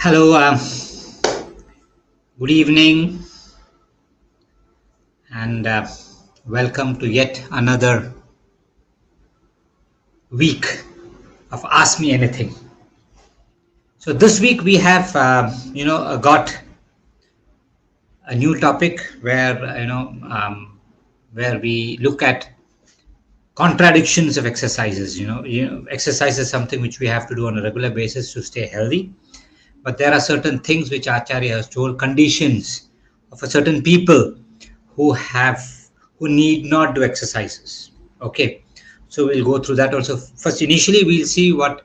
Hello, good evening, and welcome to yet another week of Ask Me Anything. So this week we have, got a new topic where where we look at contradictions of exercises. Exercise is something which we have to do on a regular basis to stay healthy. But there are certain things which Acharya has told, conditions of a certain people who need not do exercises. Okay, so we'll go through that also. First, initially we'll see what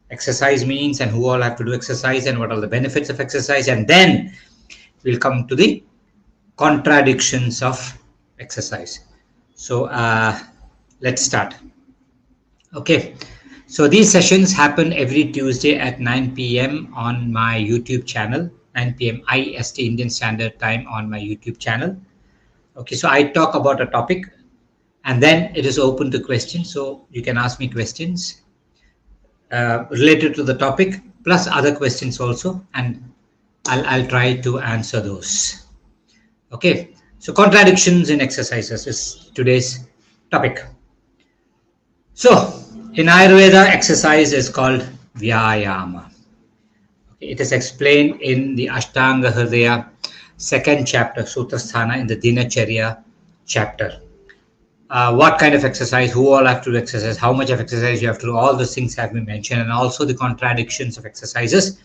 exercise means and who all have to do exercise and what are the benefits of exercise, and then we'll come to the contradictions of exercise. So let's start. Okay, so these sessions happen every Tuesday at 9 p.m. on my YouTube channel, 9 p.m. IST Indian Standard Time on my YouTube channel. Okay, so I talk about a topic and then it is open to questions. So you can ask me questions related to the topic plus other questions also, and I'll try to answer those. Okay, so contradictions in exercises is today's topic. So in Ayurveda, exercise is called Vyayama. Okay, it is explained in the Ashtanga Hridaya, second chapter, Sutrasthana, in the Dinacharya chapter. What kind of exercise, who all have to do exercise, how much of exercise you have to do, all those things have been mentioned, and also the contradictions of exercises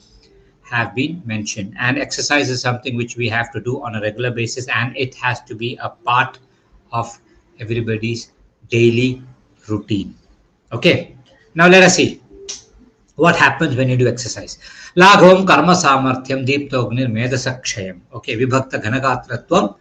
have been mentioned. And exercise is something which we have to do on a regular basis, and it has to be a part of everybody's daily routine. Okay, now let us see what happens when you do exercise. Laghavam karma samarthyam deeptognir medasakshayam. Okay, vibhakta ghanagatrattvam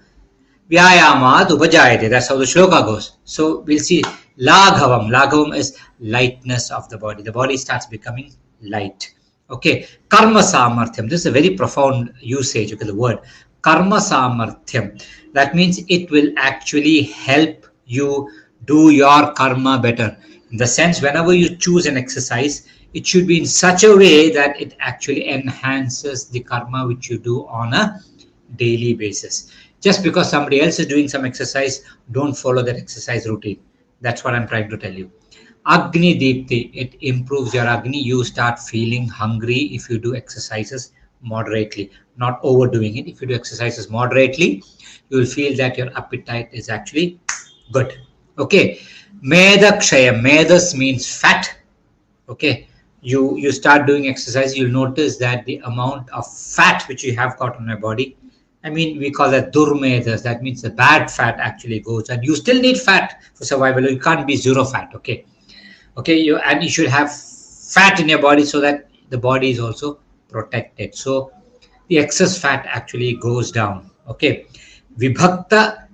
vyayamad upajayate. That's how the shloka goes. So we'll see laghavam. Laghavam is lightness of the body. The body starts becoming light. Okay, karma samarthyam. This is a very profound usage. Okay, the word karma samarthyam. That means it will actually help you do your karma better. In the sense, whenever you choose an exercise, it should be in such a way that it actually enhances the karma which you do on a daily basis. Just because somebody else is doing some exercise, don't follow that exercise routine. That's what I'm trying to tell you. Agni Deepti, it improves your Agni. You start feeling hungry if you do exercises moderately, not overdoing it. If you do exercises moderately, you will feel that your appetite is actually good. Okay, Medakshaya. Medas means fat. Okay, you start doing exercise, you'll notice that the amount of fat which you have got on your body, I mean, we call that durmedas. That means the bad fat actually goes, and you still need fat for survival. You can't be zero fat. Okay, you should have fat in your body so that the body is also protected. So the excess fat actually goes down. Okay, vibhakta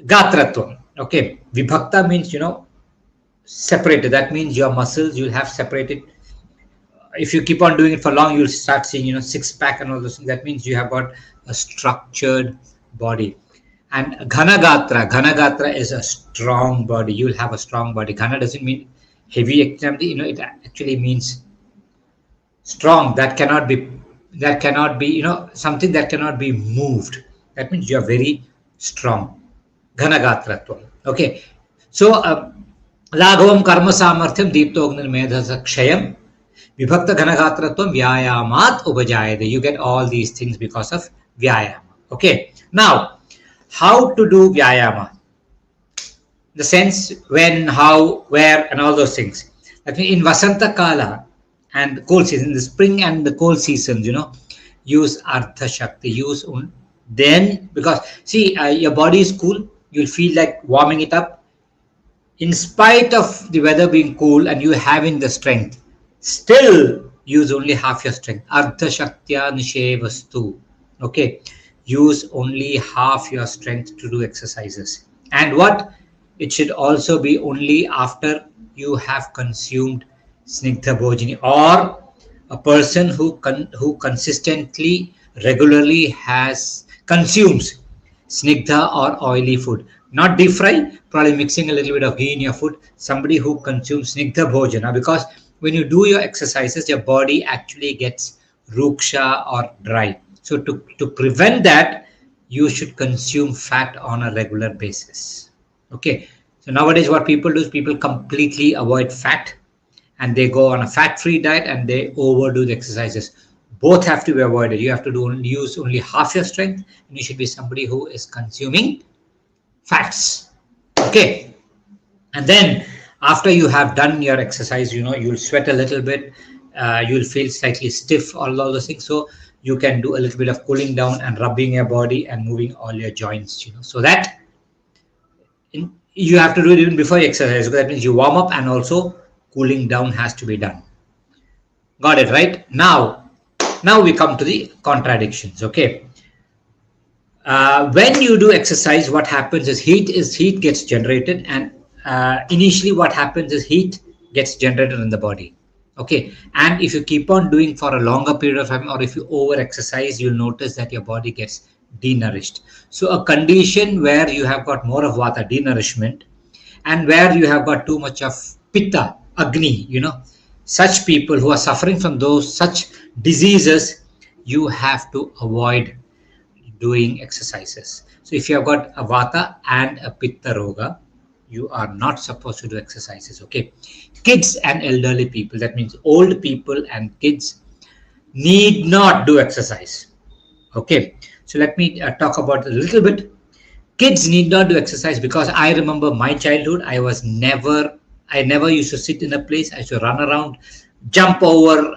gatratvam. Okay, vibhakta means, separated. That means your muscles you'll have separated. If you keep on doing it for long, you'll start seeing, six pack and all those things. That means you have got a structured body. And Ghanagatra is a strong body. You'll have a strong body. Ghana doesn't mean heavy extremity. It actually means strong. That cannot be, something that cannot be moved. That means you're very strong. Ghanagatratvam. Okay, so Laghavam karma samarthyam deeptognir medasakshayam vibhakta ghanagatrattvam vyayamat upajayate. You get all these things because of vyayama. Okay, now how to do vyayama? The sense, when, how, where, and all those things. That means in Vasanta Kala and cold season, the spring and the cold seasons, use Ardha Shakti, then, because see, your body is cool, you'll feel like warming it up. In spite of the weather being cool and you having the strength, still use only half your strength. Ardha Shaktya Nishevastu. Okay, use only half your strength to do exercises. And what? It should also be only after you have consumed Snigdha Bhojani, or a person who consistently, regularly consumes Snigdha or oily food. Not deep fry, probably mixing a little bit of ghee in your food. Somebody who consumes Snigdha Bhojana, because when you do your exercises, your body actually gets ruksha or dry. So to prevent that, you should consume fat on a regular basis. Okay. So nowadays what people do is people completely avoid fat and they go on a fat-free diet and they overdo the exercises. Both have to be avoided. You have to use only half your strength, and you should be somebody who is consuming fats. Okay. And then after you have done your exercise, you'll sweat a little bit, you'll feel slightly stiff, all those things. So you can do a little bit of cooling down and rubbing your body and moving all your joints, so that you have to do it even before you exercise. So that means you warm up and also cooling down has to be done. Got it, right? Now we come to the contradictions. Okay. When you do exercise, what happens is heat gets generated, and initially what happens is heat gets generated in the body. Okay. And if you keep on doing for a longer period of time, or if you over exercise, you'll notice that your body gets denourished. So a condition where you have got more of vata, denourishment, and where you have got too much of pitta, agni, such people who are suffering from those such diseases, you have to avoid doing exercises. So if you have got a vata and a pitta roga, you are not supposed to do exercises. Okay. Kids and elderly people, that means old people and kids, need not do exercise. Okay. So let me talk about a little bit. Kids need not do exercise because I remember my childhood. I never used to sit in a place. I used to run around, jump over,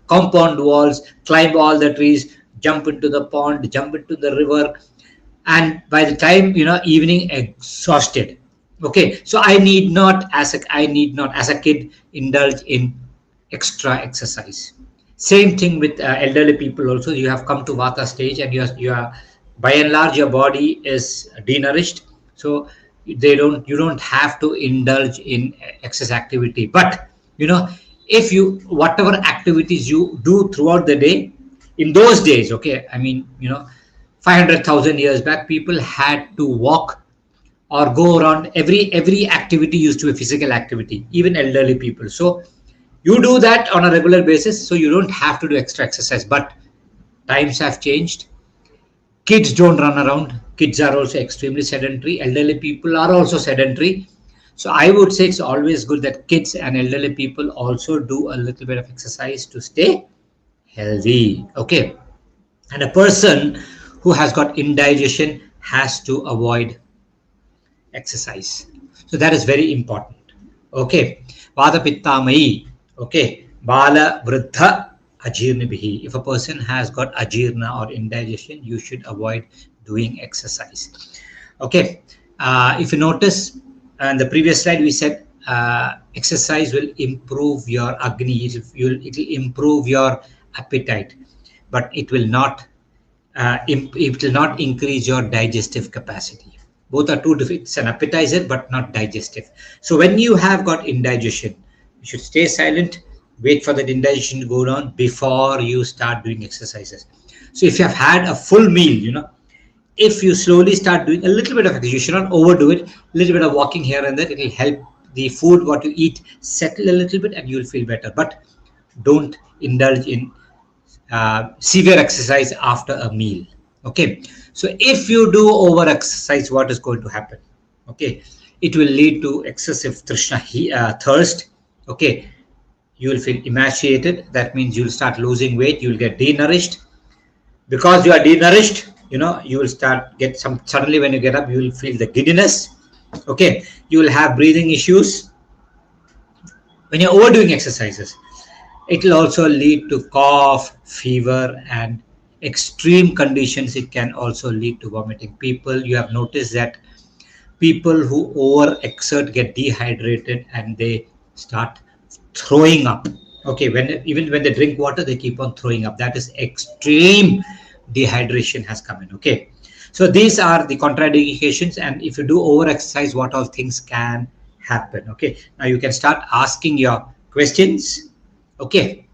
compound walls, climb all the trees, jump into the pond, jump into the river, and by the time evening, exhausted. Okay, so I need not as a kid indulge in extra exercise. Same thing with elderly people also. You have come to vata stage, and you are by and large your body is denourished, so you don't have to indulge in excess activity. But if you whatever activities you do throughout the day, in those days, okay, I mean 500,000 years back, people had to walk or go around. Every activity used to be physical activity, even elderly people. So you do that on a regular basis, so you don't have to do extra exercise. But times have changed. Kids don't run around. Kids are also extremely sedentary. Elderly people are also sedentary. So I would say it's always good that kids and elderly people also do a little bit of exercise to stay healthy. Okay. And a person who has got indigestion has to avoid exercise. So that is very important. Okay. Vata Pittamayi. Okay. Bala Vriddha Ajirnibhihi. If a person has got ajirna or indigestion, you should avoid doing exercise. Okay. If you notice, in the previous slide, we said exercise will improve your agni. It will improve your appetite, but it will not increase your digestive capacity. Both are two different. It's an appetizer, but not digestive. So when you have got indigestion, you should stay silent, wait for that indigestion to go down before you start doing exercises. So if you have had a full meal, if you slowly start doing a little bit of exercise, you should not overdo it. A little bit of walking here and there, it will help the food what you eat settle a little bit, and you will feel better. But don't indulge in severe exercise after a meal. Okay. So if you do over exercise, what is going to happen? Okay. It will lead to excessive thirst. Okay. You will feel emaciated. That means you will start losing weight. You will get denourished. Because you are denourished, you will suddenly when you get up, you will feel the giddiness. Okay. You will have breathing issues. When you're overdoing exercises, it will also lead to cough, fever, and extreme conditions. It can also lead to vomiting. You have noticed that people who overexert get dehydrated and they start throwing up. Okay, even when they drink water, they keep on throwing up. That is extreme dehydration has come in. Okay, so these are the contraindications, and if you do over exercise, what all things can happen. Okay, now you can start asking your questions. Okay,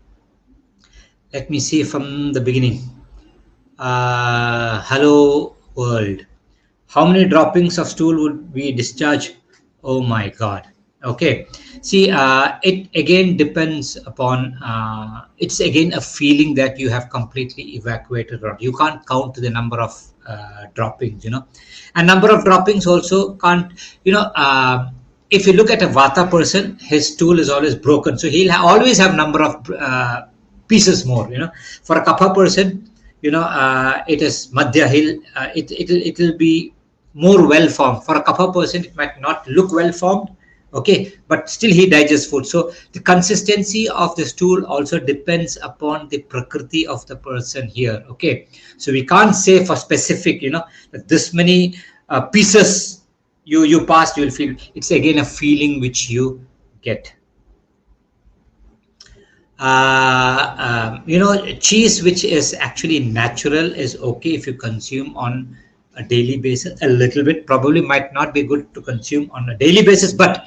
let me see from the beginning. Hello world. How many droppings of stool would we discharge? Oh my God. Okay. See, it again depends upon, it's again a feeling that you have completely evacuated, or you can't count the number of droppings, and number of droppings also can't, if you look at a Vata person, his stool is always broken. So he'll always have number of pieces more, For a Kapha person, it is Madhya, it'll be more well formed. For a Kapha person, it might not look well formed, okay, but still he digests food. So the consistency of the stool also depends upon the prakriti of the person here, okay. So we can't say for specific, that this many pieces you passed, you will feel. It's again a feeling which you get. Cheese which is actually natural is okay if you consume on a daily basis. A little bit probably might not be good to consume on a daily basis, but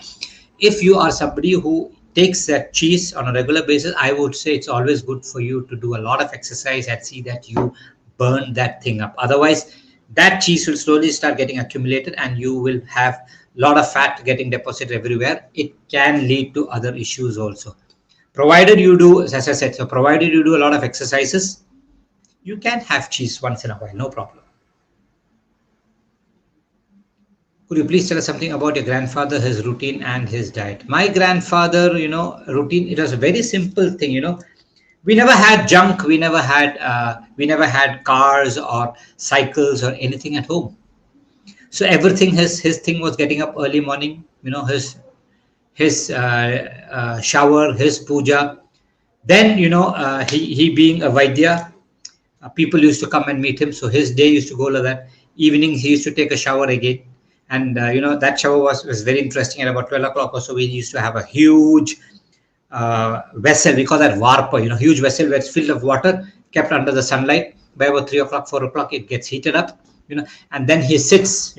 if you are somebody who takes that cheese on a regular basis, I would say it's always good for you to do a lot of exercise and see that you burn that thing up. Otherwise, that cheese will slowly start getting accumulated and you will have a lot of fat getting deposited everywhere. It can lead to other issues also. Provided you do, as I said, so provided you do a lot of exercises, you can have cheese once in a while, no problem. Could you please tell us something about your grandfather, his routine and his diet? My grandfather, routine, it was a very simple thing, We never had junk, we never had cars or cycles or anything at home. So everything, his thing was getting up early morning, his shower, his puja. Then, he being a Vaidya, people used to come and meet him. So his day used to go like that. Evenings, he used to take a shower again. And, that shower was very interesting. At about 12 o'clock or so, we used to have a huge vessel. We call that varpa, huge vessel where it's filled of water, kept under the sunlight. By about 3 o'clock, 4 o'clock, it gets heated up, and then he sits,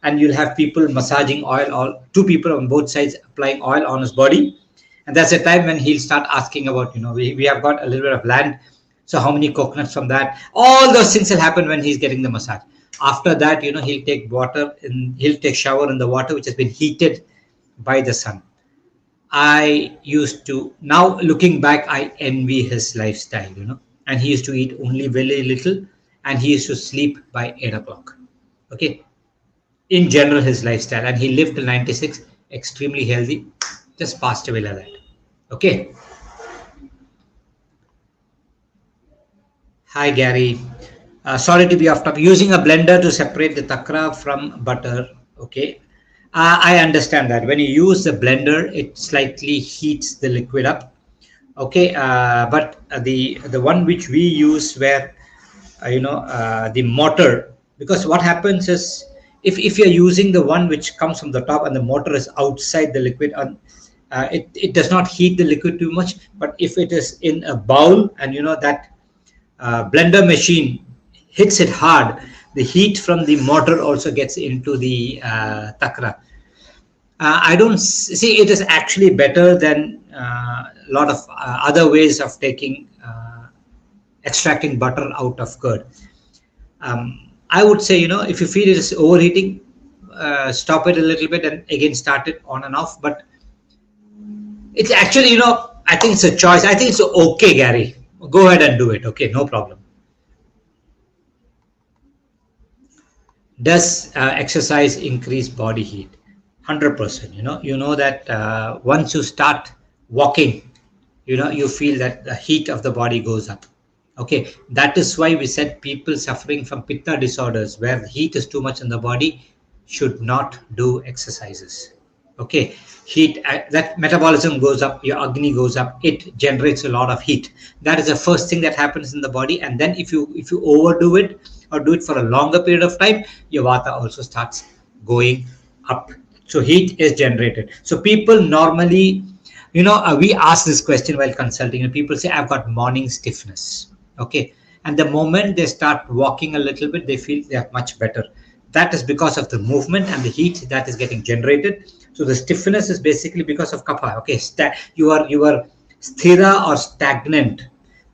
and you'll have people massaging oil, two people on both sides applying oil on his body. And that's the time when he'll start asking about, we have got a little bit of land. So how many coconuts from that? All those things will happen when he's getting the massage. After that, he'll take he'll take shower in the water, which has been heated by the sun. I used to, now looking back, I envy his lifestyle, and he used to eat only very little and he used to sleep by 8 o'clock. Okay. In general, his lifestyle, and he lived till 96, extremely healthy, just passed away like that. Okay. Hi, Gary. Sorry to be off topic. Using a blender to separate the takra from butter. Okay. I understand that when you use the blender, it slightly heats the liquid up. Okay. But the one which we use where, the mortar, because what happens is, if you're using the one which comes from the top and the mortar is outside the liquid, it does not heat the liquid too much. But if it is in a bowl and that blender machine hits it hard, the heat from the mortar also gets into the takra. I don't see, it is actually better than a lot of other ways of extracting butter out of curd. I would say, if you feel it is overheating, stop it a little bit and again start it on and off. But it's actually, I think it's a choice. I think it's okay, Gary. Go ahead and do it. Okay, no problem. Does exercise increase body heat? 100%. You know that once you start walking, you feel that the heat of the body goes up. Okay, that is why we said people suffering from pitta disorders, where the heat is too much in the body, should not do exercises. Okay, heat, that metabolism goes up, your agni goes up, it generates a lot of heat. That is the first thing that happens in the body. And then if you overdo it or do it for a longer period of time, your vata also starts going up. So heat is generated. So people normally, we ask this question while consulting, and people say, I've got morning stiffness. Okay, and the moment they start walking a little bit, they feel they are much better. That is because of the movement and the heat that is getting generated. So the stiffness is basically because of kapha. Okay, you are sthira or stagnant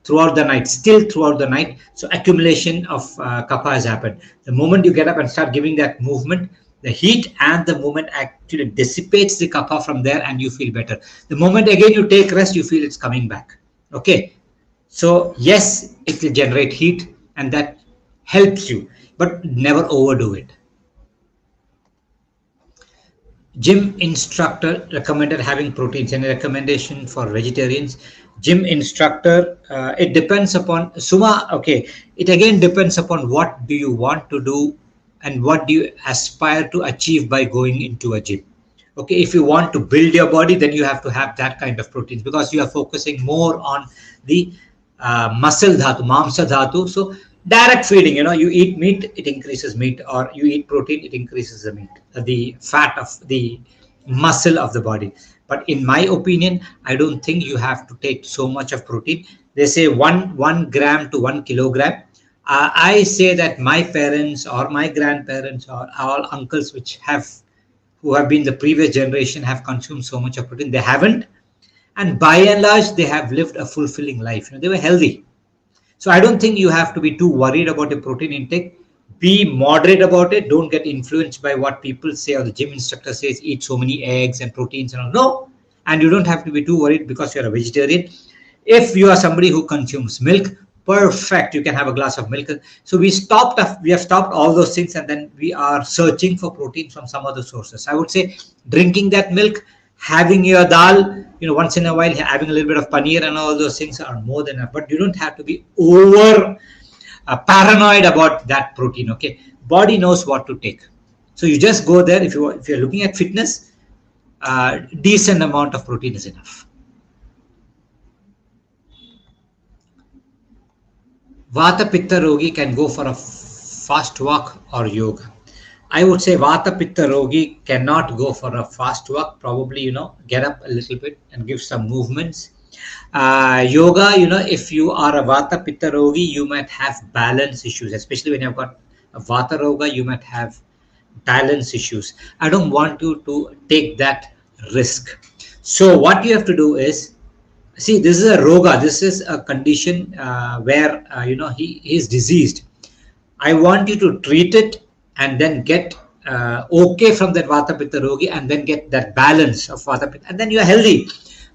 throughout the night, still throughout the night. So accumulation of kapha has happened. The moment you get up and start giving that movement, The heat and the movement actually dissipates the kapha from there, and you feel better. The moment again you take rest, you feel it's coming back. Okay, so yes, it will generate heat, and that helps you, but never overdo it. Gym instructor recommended having proteins. Any recommendation for vegetarians? Gym instructor, it depends upon Suma. Okay, it again depends upon what do you want to do and what do you aspire to achieve by going into a gym. Okay, if you want to build your body, then you have to have that kind of proteins, because you are focusing more on the muscle dhatu, mamsa dhatu. So direct feeding, you eat meat, it increases meat, or you eat protein, it increases the meat, the fat of the muscle of the body. But in my opinion, I don't think you have to take so much of protein. They say one gram to 1 kilogram. I say that my parents or my grandparents or all uncles who have been the previous generation have consumed so much of protein. They haven't, and by and large they have lived a fulfilling life. They were healthy. So I don't think you have to be too worried about your protein intake. Be moderate about it. Don't get influenced by what people say, or the gym instructor says eat so many eggs and proteins and all. No, and you don't have to be too worried because you're a vegetarian. If you are somebody who consumes milk, perfect, you can have a glass of milk. So we have stopped all those things, and then we are searching for protein from some other sources. I would say drinking that milk, having your dal, once in a while, having a little bit of paneer and all those things are more than enough. But you don't have to be over paranoid about that protein. Okay, body knows what to take. So you just go there. If you're looking at fitness, decent amount of protein is enough. Vata Pitta Rogi can go for a fast walk or yoga. I would say Vata Pitta Rogi cannot go for a fast walk. Probably, get up a little bit and give some movements. Yoga, if you are a Vata Pitta Rogi, you might have balance issues, especially when you've got a Vata Roga, you might have balance issues. I don't want you to take that risk. So what you have to do is, see, this is a roga. This is a condition where he is diseased. I want you to treat it and then get okay from that Vata Pitta Rogi, and then get that balance of Vata Pitta, and then you are healthy.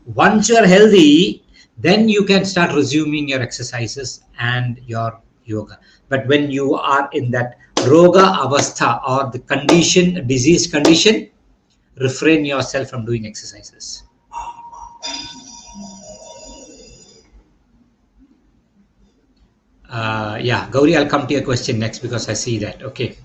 Once you are healthy, then you can start resuming your exercises and your yoga. But when you are in that roga avastha, or the condition, disease condition, refrain yourself from doing exercises. Gauri, I'll come to your question next because I see that. Okay.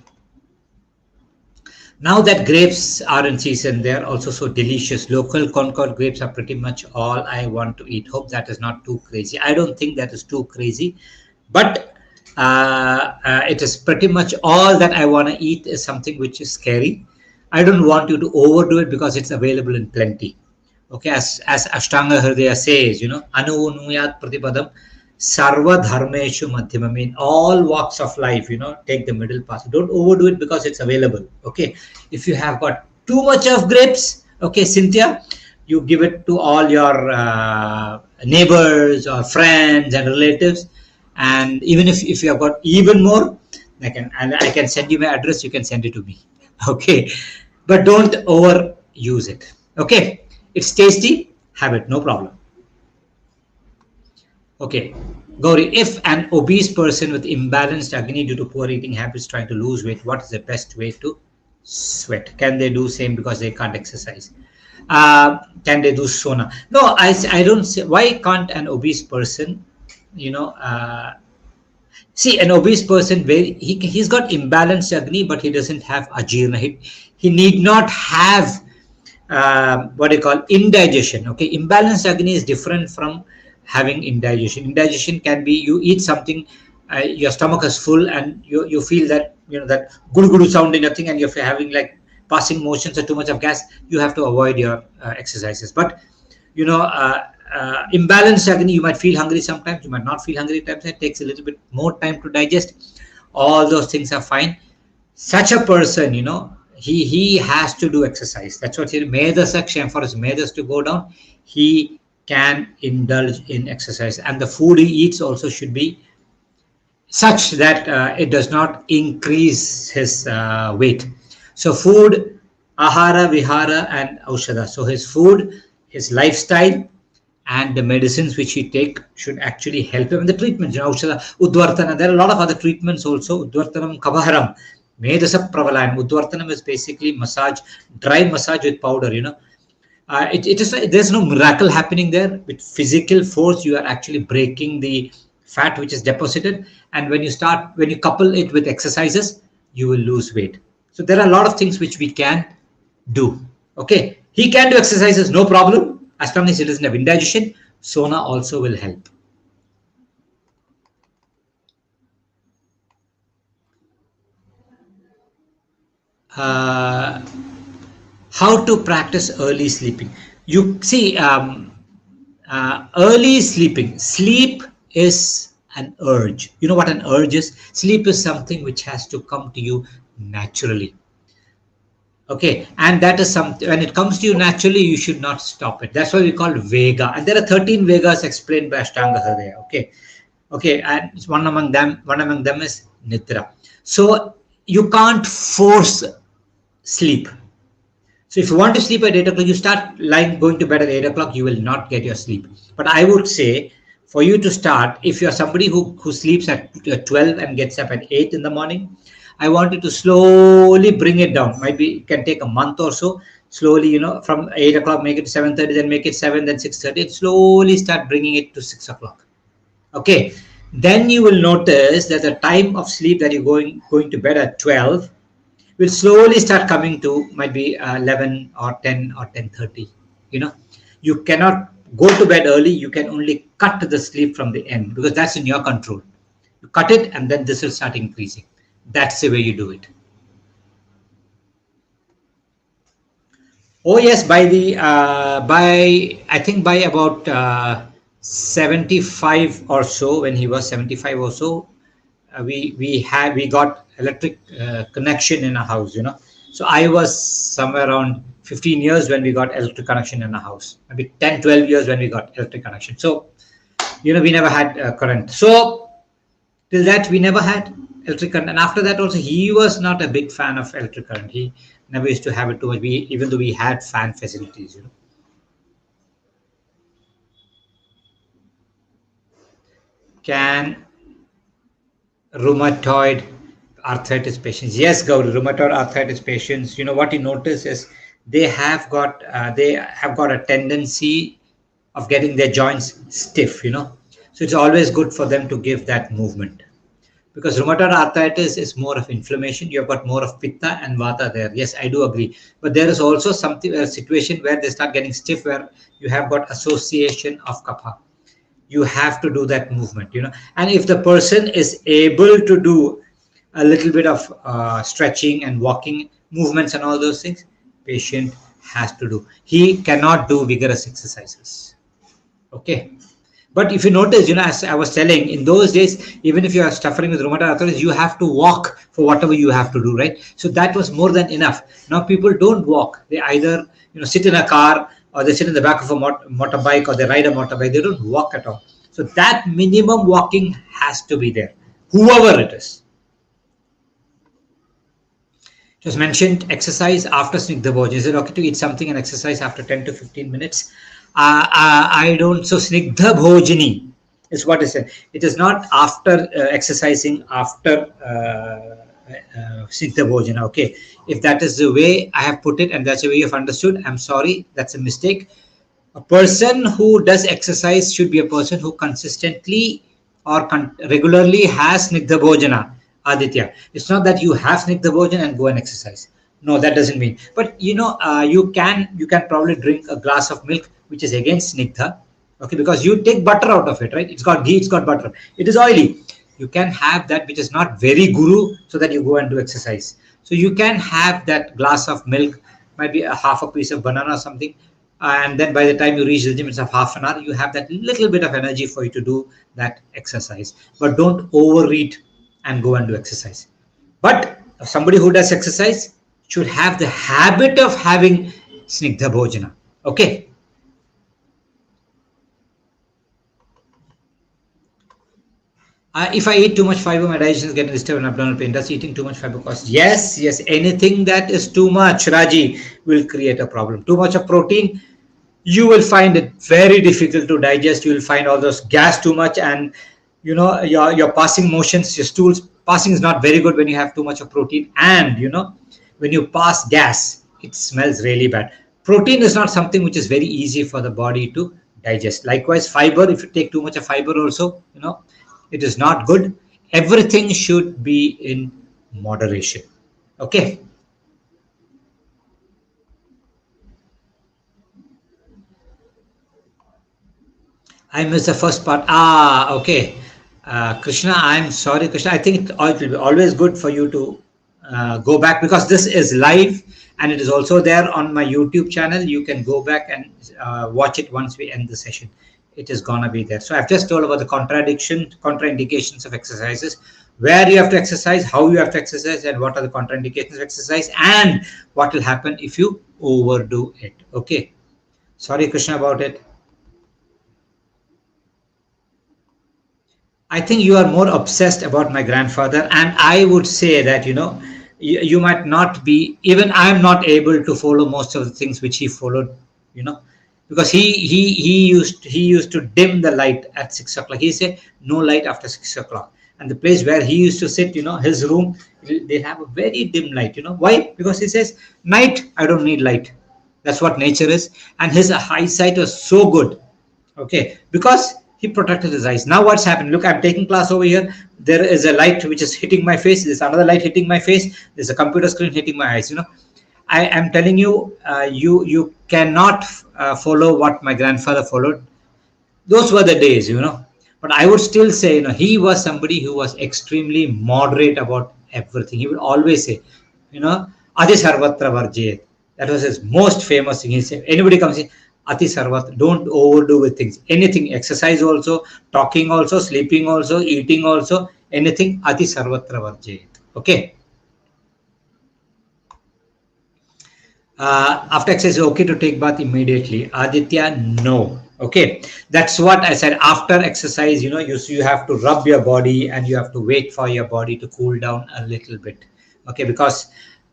Now that grapes are in season, they're also so delicious. Local Concord grapes are pretty much all I want to eat. Hope that is not too crazy. I don't think that is too crazy, but it is pretty much all that I want to eat is something which is scary. I don't want you to overdo it because it's available in plenty. Okay, as Ashtanga Hridaya says, Anu Nuyat Pratipadam Sarva Dharmeshu Madhyamam. In all walks of life, take the middle path. Don't overdo it because it's available. Okay, if you have got too much of grapes, okay, Cynthia, you give it to all your neighbors or friends and relatives. And even if you have got even more, I can send you my address. You can send it to me. Okay, but don't overuse it. Okay, it's tasty. Have it, no problem. Okay, Gauri, if an obese person with imbalanced Agni due to poor eating habits trying to lose weight, what is the best way to sweat? Can they do same because they can't exercise? Can they do sauna? No, I don't say. Why can't an obese person, see, an obese person, he's got imbalanced Agni, but he doesn't have Ajirna. He need not have what you call indigestion. Okay, imbalanced Agni is different from having indigestion. Indigestion can be you eat something, your stomach is full, and you feel that that gulu sound in your thing, and you're having like passing motions or too much of gas. You have to avoid your exercises. But imbalanced Agni, you might feel hungry sometimes, you might not feel hungry sometimes. It takes a little bit more time to digest. All those things are fine. Such a person, he has to do exercise. That's what he Medasaksham, for his Medas to go down, he can indulge in exercise, and the food he eats also should be such that it does not increase his weight. So food, ahara, vihara, and aushadha. So his food, his lifestyle, and the medicines which he take should actually help him. And the treatments, aushadha, udvartana. There are a lot of other treatments also. Udvartanam, kabaharam, medasa pravalan. Udvartanam is basically massage, dry massage with powder. It is, there's no miracle happening there. With physical force, you are actually breaking the fat which is deposited, and when you couple it with exercises, you will lose weight. So there are a lot of things which we can do. Okay, he can do exercises, no problem, as long as he doesn't have indigestion. Sona also will help. uh, how to practice early sleeping? You see, early sleep is an urge. You know what an urge is? Sleep is something which has to come to you naturally. Okay, and that is something, when it comes to you naturally, you should not stop it. That's why we call Vega, and there are 13 Vegas explained by Ashtanga Hridaya. Okay, and one among them is Nidra. So you can't force sleep. So if you want to sleep at 8 o'clock, you start going to bed at 8 o'clock, you will not get your sleep. But I would say, for you to start, if you're somebody who sleeps at 12 and gets up at 8 in the morning, I want you to slowly bring it down. Maybe it can take a month or so. Slowly, from 8 o'clock, make it 7:30, then make it 7, then 6:30. Slowly start bringing it to 6 o'clock. Okay. Then you will notice that the time of sleep that you're going to bed at 12 will slowly start coming to might be 11 or 10 or 10:30. You cannot go to bed early. You can only cut the sleep from the end, because that's in your control. You cut it, and then this will start increasing. That's the way you do it. Oh yes, I think by about 75 or so, when he was 75 or so, we got electric connection in a house. So I was somewhere around 15 years when we got electric connection in a house. Maybe 10-12 years when we got electric connection. So we never had current. So till that we never had electric current, and after that also he was not a big fan of electric current. He never used to have it too much. Even though we had fan facilities. Can rheumatoid arthritis patients, yes, Gauri, rheumatoid arthritis patients, what you notice is they have got a tendency of getting their joints stiff. So it's always good for them to give that movement, because rheumatoid arthritis is more of inflammation. You've got more of pitta and vata there. Yes, I do agree. But there is also a situation where they start getting stiff, where you have got association of kapha. You have to do that movement. And if the person is able to do a little bit of stretching and walking movements and all those things, patient has to do. He cannot do vigorous exercises. Okay. But if you notice, as I was telling, in those days, even if you are suffering with rheumatoid arthritis, you have to walk for whatever you have to do, right? So that was more than enough. Now people don't walk. They either, sit in a car, or they sit in the back of a motorbike, or they ride a motorbike. They don't walk at all. So that minimum walking has to be there, whoever it is. It was mentioned exercise after Snigdha Bhojan. Is it okay to eat something and exercise after 10 to 15 minutes? I don't. So Snigdha Bhojani is what is said. It is not after exercising, after Snigdha Bhojana. Okay. If that is the way I have put it and that's the way you've understood, I'm sorry. That's a mistake. A person who does exercise should be a person who consistently or regularly has Snigdha Bhojana. Aditya, it's not that you have Snigdha Bhojan and go and exercise. No, that doesn't mean. But you can probably drink a glass of milk, which is against Snigdha. Okay, because you take butter out of it, right? It's got ghee, it's got butter. It is oily. You can have that, which is not very guru, so that you go and do exercise. So you can have that glass of milk, might be a half a piece of banana or something, and then by the time you reach the gym, it's of half an hour. You have that little bit of energy for you to do that exercise. But don't overeat and go and do exercise. But somebody who does exercise should have the habit of having Snigdha Bhojana. Okay. If I eat too much fiber, my digestion is getting disturbed and abdominal pain. Does eating too much fiber cause? Yes, yes. Anything that is too much, Raji, will create a problem. Too much of protein, you will find it very difficult to digest. You will find all those gas too much, and your passing motions, your stools passing is not very good when you have too much of protein. And when you pass gas, it smells really bad. Protein is not something which is very easy for the body to digest. Likewise, fiber, if you take too much of fiber also, it is not good. Everything should be in moderation. Okay. I missed the first part. Ah, okay. Krishna, I'm sorry, Krishna. I think it will be always good for you to go back, because this is live and it is also there on my YouTube channel. You can go back and watch it once we end the session. It is gonna be there. So I've just told about the contraindications of exercises, where you have to exercise, how you have to exercise, and what are the contraindications of exercise, and what will happen if you overdo it. Okay. Sorry, Krishna, about it. I think you are more obsessed about my grandfather, and I would say that you might not be. Even I'm not able to follow most of the things which he followed, you know, because he used to dim the light at 6 o'clock. He said no light after 6 o'clock, and the place where he used to sit, his room, they have a very dim light. Why? Because he says night I don't need light. That's what nature is, and his eyesight was so good. Okay, because he protected his eyes. Now what's happened? Look, I'm taking class over here. There is a light which is hitting my face. There's another light hitting my face. There's a computer screen hitting my eyes. I am telling you, you cannot follow what my grandfather followed. Those were the days. But I would still say, he was somebody who was extremely moderate about everything. He would always say, Adi Sarvatra Varjayet. That was his most famous thing. He said, anybody comes in, Ati Sarvat, don't overdo with things. Anything, exercise also, talking also, sleeping also, eating also, anything, Ati Sarvatra Varjayet. Okay. After exercise, okay to take bath immediately. Aditya, no. Okay, that's what I said. After exercise, you have to rub your body and you have to wait for your body to cool down a little bit. Okay, because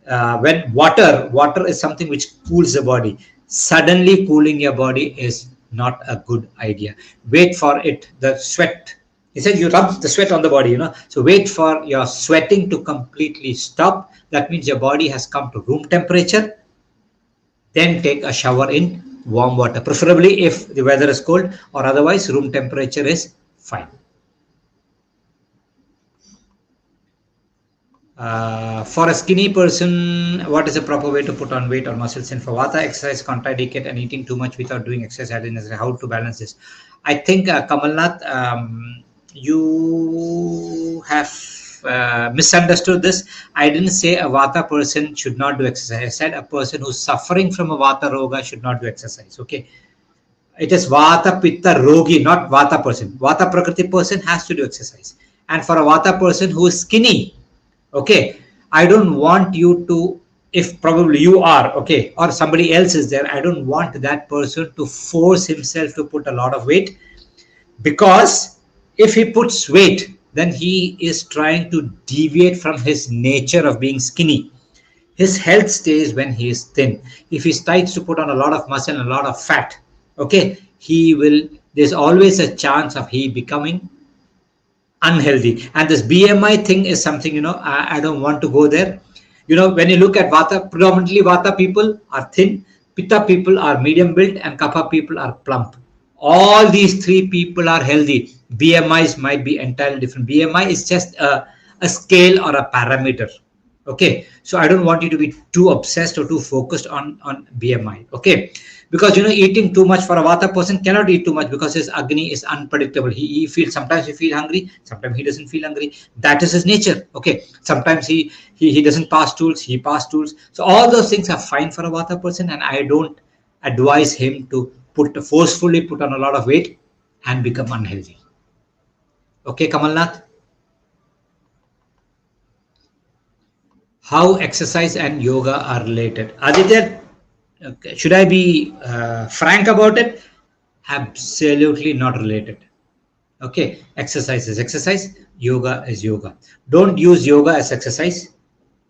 when water is something which cools the body. Suddenly cooling your body is not a good idea. Wait for it. The sweat. He said you rub the sweat on the body. So wait for your sweating to completely stop. That means your body has come to room temperature. Then take a shower in warm water, preferably if the weather is cold, or otherwise room temperature is fine. For a skinny person, what is the proper way to put on weight or muscles? And for Vata, exercise, contraindicate, and eating too much without doing exercise, how to balance this? I think, Kamalnath, you have misunderstood this. I didn't say a Vata person should not do exercise. I said a person who's suffering from a Vata Roga should not do exercise. Okay. It is Vata Pitta Rogi, not Vata person. Vata Prakriti person has to do exercise. And for a Vata person who is skinny, okay, I don't want you to, if probably you are, okay, or somebody else is there, I don't want that person to force himself to put a lot of weight, because if he puts weight, then he is trying to deviate from his nature of being skinny. His health stays when he is thin. If he tries to put on a lot of muscle and a lot of fat, okay, there's always a chance of he becoming unhealthy. And this BMI thing is something, I don't want to go there. When you look at Vata, predominantly Vata people are thin, Pitta people are medium built, and Kapha people are plump. All these three people are healthy. BMIs might be entirely different. BMI is just a scale or a parameter. Okay, so I don't want you to be too obsessed or too focused on BMI. Okay, because eating too much for a Vata person cannot eat too much, because his Agni is unpredictable. He feels, sometimes he feels hungry, sometimes he doesn't feel hungry. That is his nature. Okay, sometimes he doesn't pass stools, he pass stools. So all those things are fine for a Vata person, and I don't advise him to forcefully put on a lot of weight and become unhealthy. Okay, Kamalnath. How exercise and yoga are related? Aditya, should I be frank about it? Absolutely not related. Okay, exercise is exercise, yoga is yoga. Don't use yoga as exercise.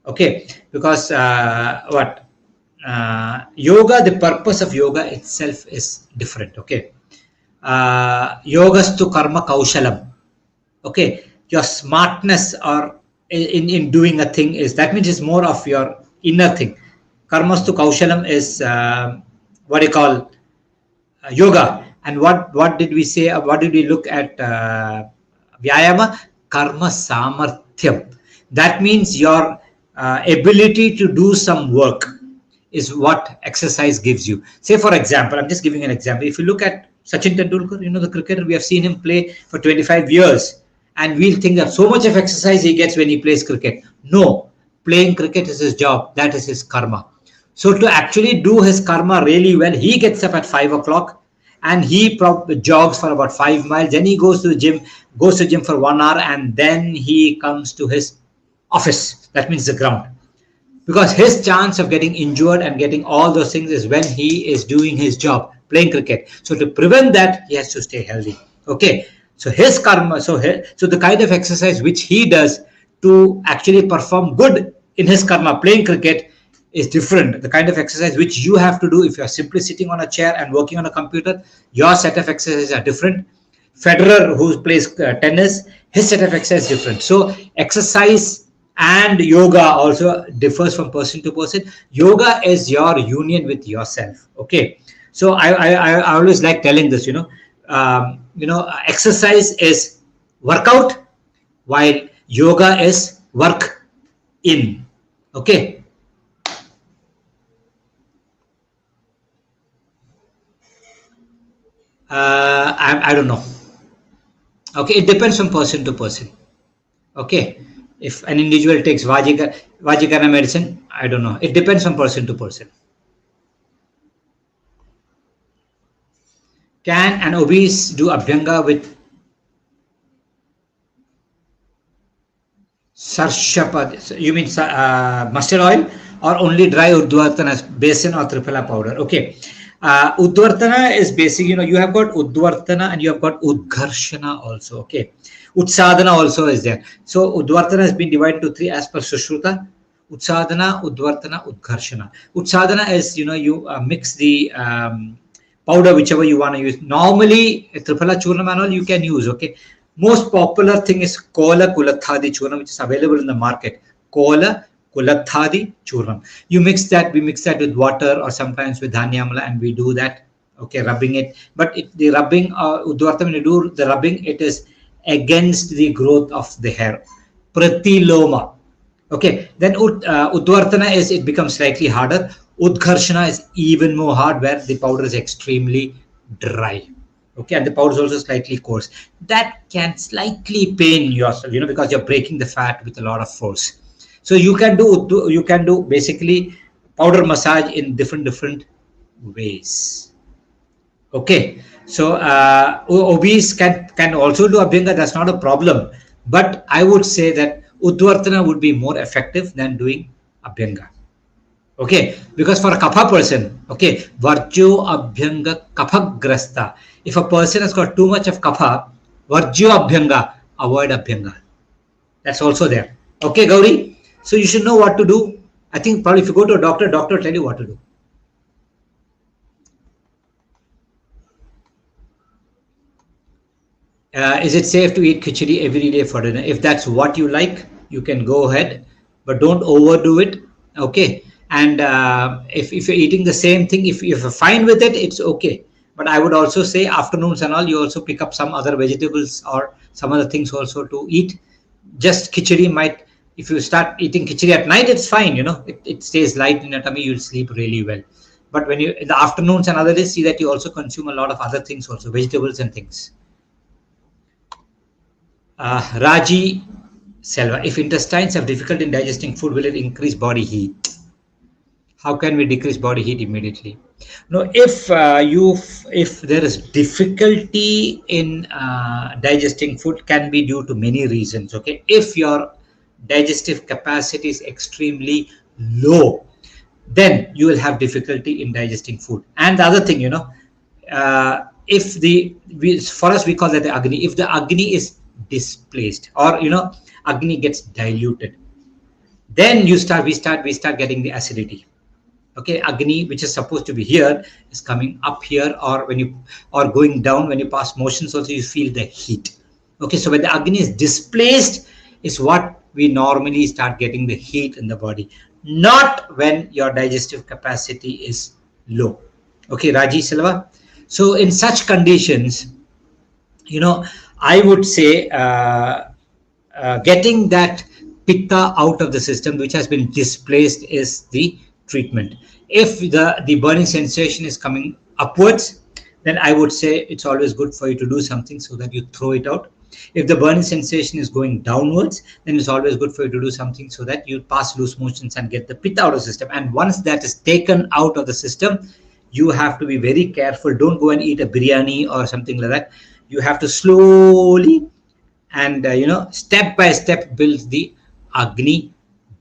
Okay, because what yoga, the purpose of yoga itself is different. Okay, yogastu karma kaushalam. Okay, your smartness or in doing a thing is, that means it's more of your inner thing. Karmastu kaushalam is what do you call yoga. And what did we say, what did we look at vyayama? Karma samarthyam. That means your ability to do some work is what exercise gives you. Say for example, I'm just giving an example. If you look at Sachin Tendulkar, the cricketer, we have seen him play for 25 years, and we'll think that so much of exercise he gets when he plays cricket. No, playing cricket is his job, that is his karma. So to actually do his karma really well, he gets up at 5 o'clock and he jogs for about 5 miles. Then he goes to the gym, for 1 hour, and then he comes to his office. That means the ground. Because his chance of getting injured and getting all those things is when he is doing his job, playing cricket. So to prevent that, he has to stay healthy. Okay. So his karma, so the kind of exercise which he does to actually perform good in his karma, playing cricket, is different. The kind of exercise which you have to do if you're simply sitting on a chair and working on a computer, your set of exercises are different. Federer, who plays tennis, his set of exercise is different. So exercise and yoga also differs from person to person. Yoga is your union with yourself. Okay. So I always like telling this, exercise is workout, while yoga is work in. Okay. I don't know. Okay, it depends from person to person. Okay, if an individual takes Vajikana medicine, I don't know. It depends from person to person. Can an obese do Abhyanga with Sarshapad? You mean mustard oil, or only dry Urdhvartana, basin or Triphala powder? Okay. Udvartana is basic, you have got Udvartana and you have got Udgharshana also. Okay. Utsadhana also is there. So Udvartana has been divided into three as per Sushruta. Utsadhana, Udvartana, Udgharshana. Utsadhana is, you mix the powder, whichever you want to use. Normally, Triphala Churnam and all you can use. Okay. Most popular thing is Kola Kulathadi Churnam, which is available in the market. Kola Kulathadi Churnam. We mix that with water or sometimes with Dhanyamala, and we do that. Okay, rubbing it. But the rubbing, Udvartana, when you do the rubbing, it is against the growth of the hair. Pratiloma. Okay, then Udvartana is, it becomes slightly harder. Udgharshana is even more hard, where the powder is extremely dry. Okay, and the powder is also slightly coarse. That can slightly pain yourself, because you're breaking the fat with a lot of force. So you can do basically powder massage in different ways. Okay, so obese can also do Abhyanga. That's not a problem. But I would say that Udvartana would be more effective than doing Abhyanga. Okay, because for a kapha person, okay, Varjo Abhyanga kapha grasta. If a person has got too much of kapha, Varjo Abhyanga, avoid Abhyanga. That's also there. Okay, Gauri. So you should know what to do. I think probably if you go to a doctor will tell you what to do. Is it safe to eat khichdi every day for dinner? If that's what you like, you can go ahead, but don't overdo it. Okay. And if you're eating the same thing, if you're fine with it, it's okay. But I would also say afternoons and all, you also pick up some other vegetables or some other things also to eat. Just khichdi might, if you start eating khichdi at night, it's fine, it stays light in your tummy, you'll sleep really well. But when you, in the afternoons and other days, see that you also consume a lot of other things also, vegetables and things. Raji Selva, if intestines have difficulty in digesting food, will it increase body heat? How can we decrease body heat immediately? No, if there is difficulty in digesting food, can be due to many reasons. Okay, if your digestive capacity is extremely low, then you will have difficulty in digesting food. And the other thing, if for us we call that the Agni. If the Agni is displaced, or Agni gets diluted, then we start getting the acidity. Okay, Agni, which is supposed to be here, is coming up here, or going down when you pass motions. Also, you feel the heat. Okay, so when the Agni is displaced, is what we normally start getting the heat in the body, not when your digestive capacity is low. Okay, Raji Silva. So in such conditions, I would say getting that pitta out of the system which has been displaced is the treatment. If the burning sensation is coming upwards, then I would say it's always good for you to do something so that you throw it out. If the burning sensation is going downwards, then it's always good for you to do something so that you pass loose motions and get the pitta out of the system. And once that is taken out of the system, you have to be very careful. Don't go and eat a biryani or something like that. You have to slowly and step by step build the Agni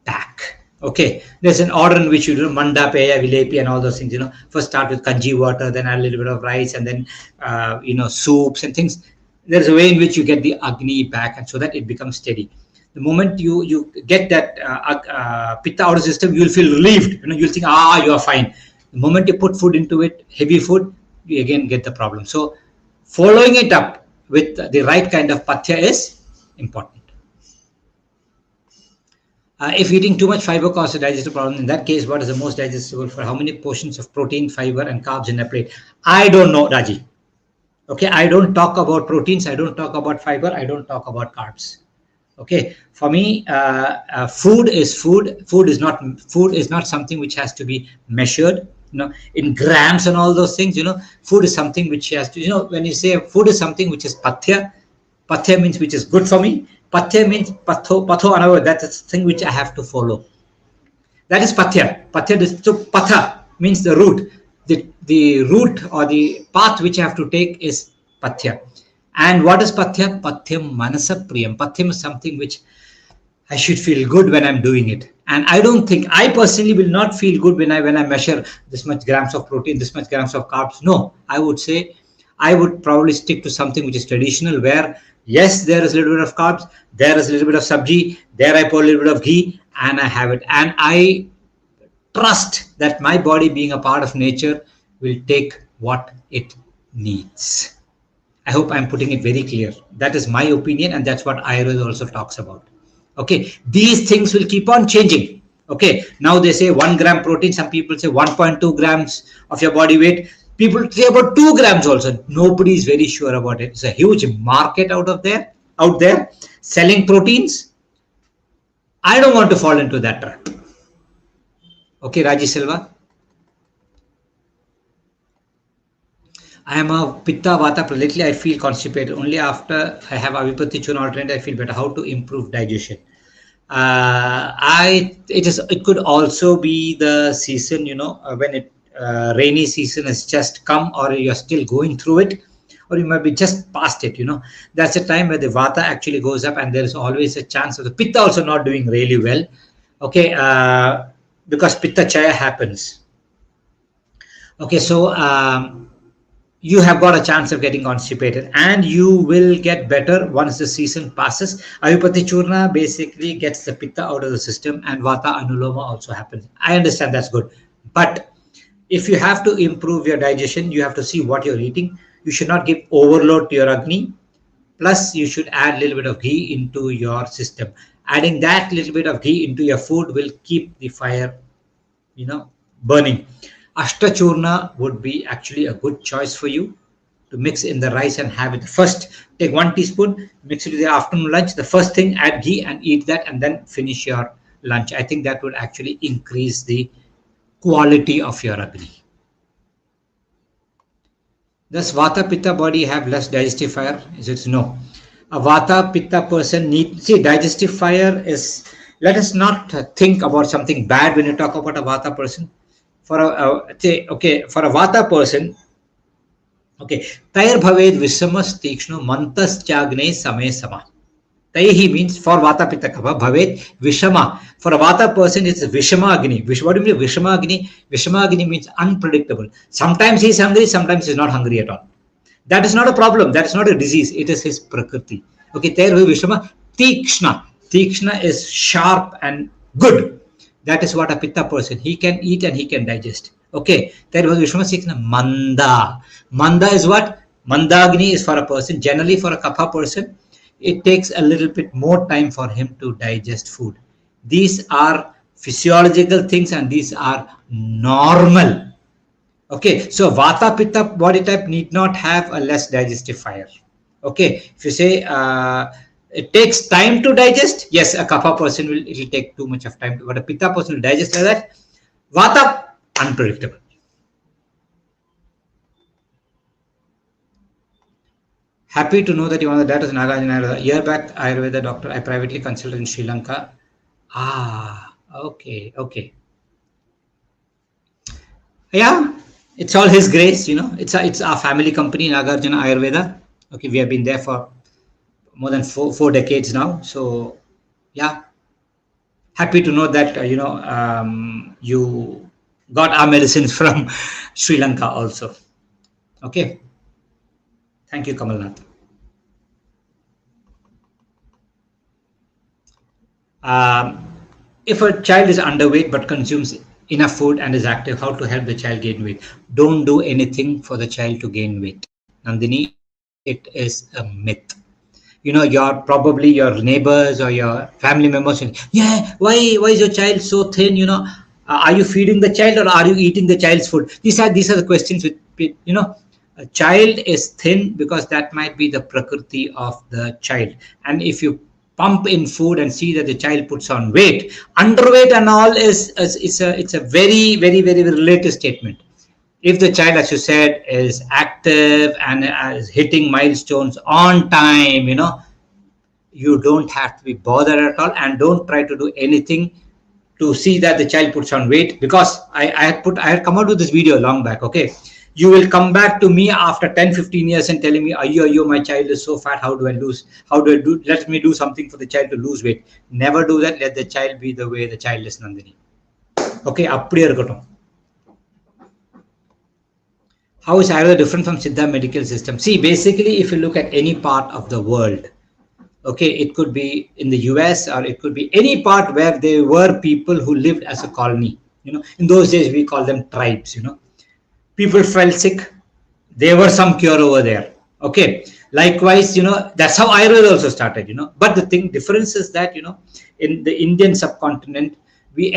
back. Okay, there's an order in which you do manda, peya, vilepi, and all those things. First start with kanji water, then add a little bit of rice, and then soups and things. There's a way in which you get the Agni back, and so that it becomes steady. The moment you get that pitta out of the system, you'll feel relieved. You'll think, you are fine. The moment you put food into it, heavy food, you again get the problem. So following it up with the right kind of pathya is important. If eating too much fiber causes a digestive problem, in that case, what is the most digestible for how many portions of protein, fiber, and carbs in a plate? I don't know, Raji. Okay, I don't talk about proteins, I don't talk about fiber, I don't talk about carbs. Okay, for me, food is food. Food is not something which has to be measured, in grams and all those things. Food is something which has to, when you say food is something which is pathya means which is good for me. Pathya means patho anava, that's the thing which I have to follow. That is pathya. So patha means the route. The route or the path which I have to take is pathya. And what is pathya? Pathyam manasa priyam. Pathyam is something which I should feel good when I'm doing it. And I personally will not feel good when I measure this much grams of protein, this much grams of carbs. No, I would say I would probably stick to something which is traditional, where yes, there is a little bit of carbs, there is a little bit of sabji, there I put a little bit of ghee, and I have it. And I trust that my body, being a part of nature, will take what it needs. I hope I'm putting it very clear. That is my opinion, and that's what Ayurveda also talks about. Okay, these things will keep on changing. Okay, now they say 1 gram protein, some people say 1.2 grams of your body weight. People say about 2 grams also. Nobody is very sure about it. It's a huge market out there selling proteins. I don't want to fall into that trap. Okay, Raji Silva. I am a pitta vata. Lately, I feel constipated. Only after I have avipatti churna alternative, I feel better. How to improve digestion? It could also be the season. When it rainy season has just come, or you're still going through it, or you might be just past it. That's a time where the vata actually goes up, and there is always a chance of the pitta also not doing really well. Okay, because pitta chaya happens. Okay, so you have got a chance of getting constipated, and you will get better once the season passes. Avipatti churna basically gets the pitta out of the system, and vata anuloma also happens. I understand, that's good. But if you have to improve your digestion, you have to see what you're eating. You should not give overload to your Agni. Plus, you should add a little bit of ghee into your system. Adding that little bit of ghee into your food will keep the fire, burning. Ashtachurna would be actually a good choice for you to mix in the rice and have it. First, take 1 teaspoon, mix it with your afternoon lunch. The first thing, add ghee and eat that, and then finish your lunch. I think that would actually increase the quality of your Agni. Does Vata Pitta body have less digestive fire? Is it no? A Vata Pitta person digestive fire is, let us not think about something bad when you talk about a Vata person. For a Vata person, Tair Bhaved Vishamas Tikshno Mantas Chagne Same Sama. Taihi means for Vata Pitta Kapha, Bhaved Vishama. For a Vata person, it's Vishama Agni. What do you mean Vishama Agni? Vishama Agni means unpredictable. Sometimes he's hungry, sometimes he's not hungry at all. That is not a problem. That is not a disease. It is his prakriti. Okay, Terhu Vishama, Tikshna. Tikshna is sharp and good. That is what a pitta person. He can eat and he can digest. Okay, Terhu Vishama Tikshna. Manda. Manda is what? Mandagni is for a person. Generally, for a kapha person, it takes a little bit more time for him to digest food. These are physiological things and these are normal. Okay, so Vata Pitta body type need not have a less digestive fire. Okay, if you say it takes time to digest, yes, a Kapha person it will take too much of time, but a Pitta person will digest like that. Vata, unpredictable. Happy to know that you are the doctor Nagarjuna. A year back, Ayurveda doctor I privately consulted in Sri Lanka. Okay. Yeah, it's all his grace, it's our family company, Nagarjuna Ayurveda. Okay, we have been there for more than four decades now. So yeah, happy to know that you got our medicines from Sri Lanka also. Okay, thank you, Kamalnath. If a child is underweight but consumes enough food and is active, how to help the child gain weight? Don't do anything for the child to gain weight, Nandini. It is a myth. Your neighbors or your family members saying, yeah, why is your child so thin? Are you feeding the child or are you eating the child's food? These are the questions with a child is thin because that might be the prakriti of the child. And if you pump in food and see that the child puts on weight, underweight and all it's a very, very, very relative statement. If the child, as you said, is active and is hitting milestones on time, you don't have to be bothered at all, and don't try to do anything to see that the child puts on weight, because I had come out with this video long back. Okay, you will come back to me after 10-15 years and telling me, ayo, my child is so fat, how do I do, let me do something for the child to lose weight. Never do that. Let the child be the way the child is, Nandini. Okay, அப்படியே இருக்கட்டும். How is Ayurveda different from Siddha medical system? See, basically, if you look at any part of the world, okay, it could be in the US or it could be any part where there were people who lived as a colony. In those days, we call them tribes. People fell sick. There were some cure over there. Okay. Likewise, that's how Ayurveda also started, But the difference is that, in the Indian subcontinent, we